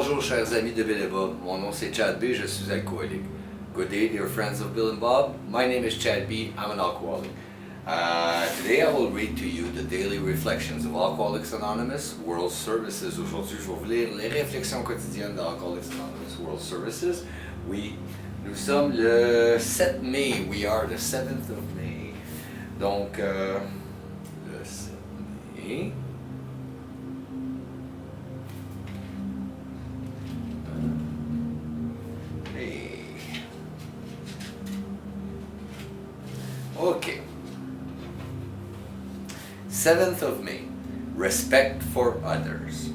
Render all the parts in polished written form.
Bonjour chers amis de Bill et Bob, mon nom c'est Chad B, je suis alcoolique. Good day dear friends of Bill and Bob, my name is Chad B, I'm an alcoholic. Today I will read to you the daily reflections of Alcooliques Anonymous, World Services. Aujourd'hui je vais vous lire les réflexions quotidiennes d'Alcooliques Anonymous, World Services. Oui, nous sommes le 7 mai, we are the 7th of May. Donc, le 7 mai. Okay. 7th of May. Respect for others.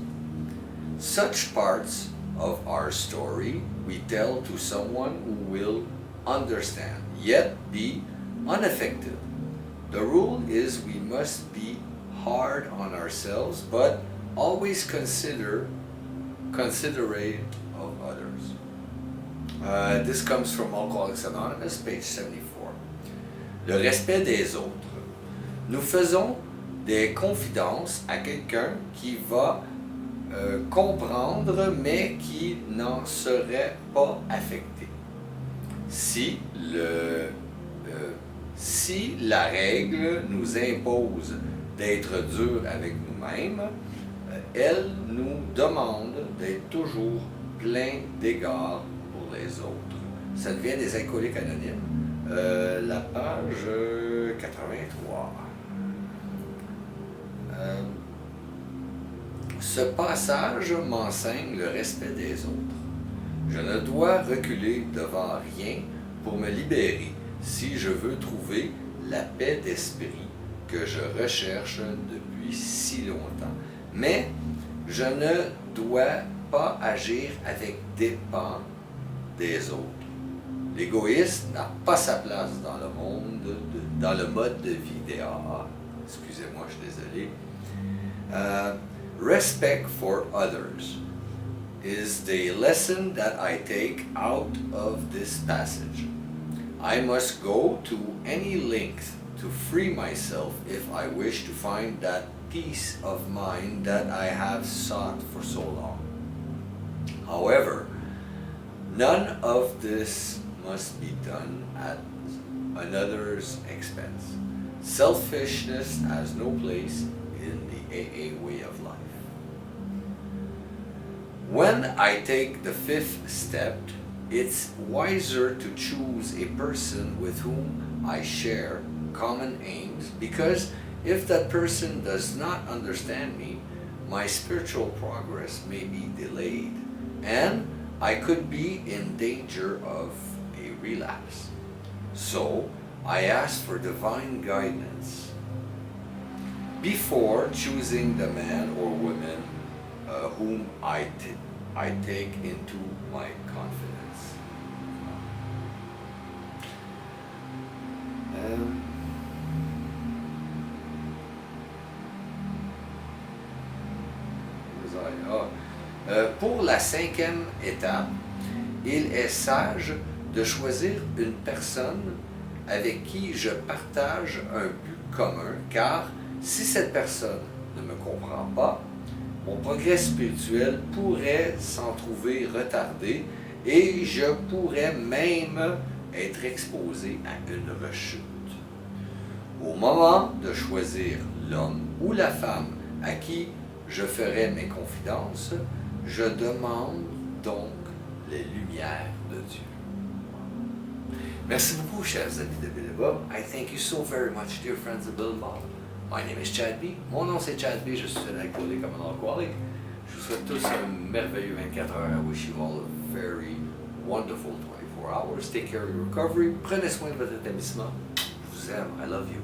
Such parts of our story we tell to someone who will understand, yet be unaffected. The rule is we must be hard on ourselves, but always considerate of others. This comes from Alcoolics Anonymous, page 74. Le respect des autres. Nous faisons des confidences à quelqu'un qui va comprendre mais qui n'en serait pas affecté. Si la règle nous impose d'être dur avec nous-mêmes, elle nous demande d'être toujours plein d'égards pour les autres. Ça vient des Alcooliques Anonymes. La page 83. Ce passage m'enseigne le respect des autres. Je ne dois reculer devant rien pour me libérer si je veux trouver la paix d'esprit que je recherche depuis si longtemps. Mais je ne dois pas agir avec dépens des autres. L'égoïsme n'a pas sa place dans le monde, dans le mode de vie des AA. Excusez-moi, je suis désolé. Respect for others is the lesson that I take out of this passage. I must go to any length to free myself if I wish to find that peace of mind that I have sought for so long. However, none of this must be done at another's expense. Selfishness has no place in the AA way of life. When I take the 5th step, it's wiser to choose a person with whom I share common aims, because if that person does not understand me, my spiritual progress may be delayed, and I could be in danger of a relapse. So, I ask for divine guidance before choosing the man or woman whom I take into my confidence. Pour la 5e étape, il est sage de choisir une personne avec qui je partage un but commun, car si cette personne ne me comprend pas, mon progrès spirituel pourrait s'en trouver retardé et je pourrais même être exposé à une rechute. Au moment de choisir l'homme ou la femme à qui je ferai mes confidences, je demande donc les lumières de Dieu. Merci beaucoup, chers amis de Bill et Bob. I thank you so very much, dear friends of Bill and Bob. My name is Chad B. Mon nom c'est Chad B. Je suis un alcoolique comme un alcoolique. Je vous souhaite tous un merveilleux 24 heures. I wish you all a very wonderful 24 hours. Take care of your recovery. Prenez soin de votre établissement. Je vous aime. I love you.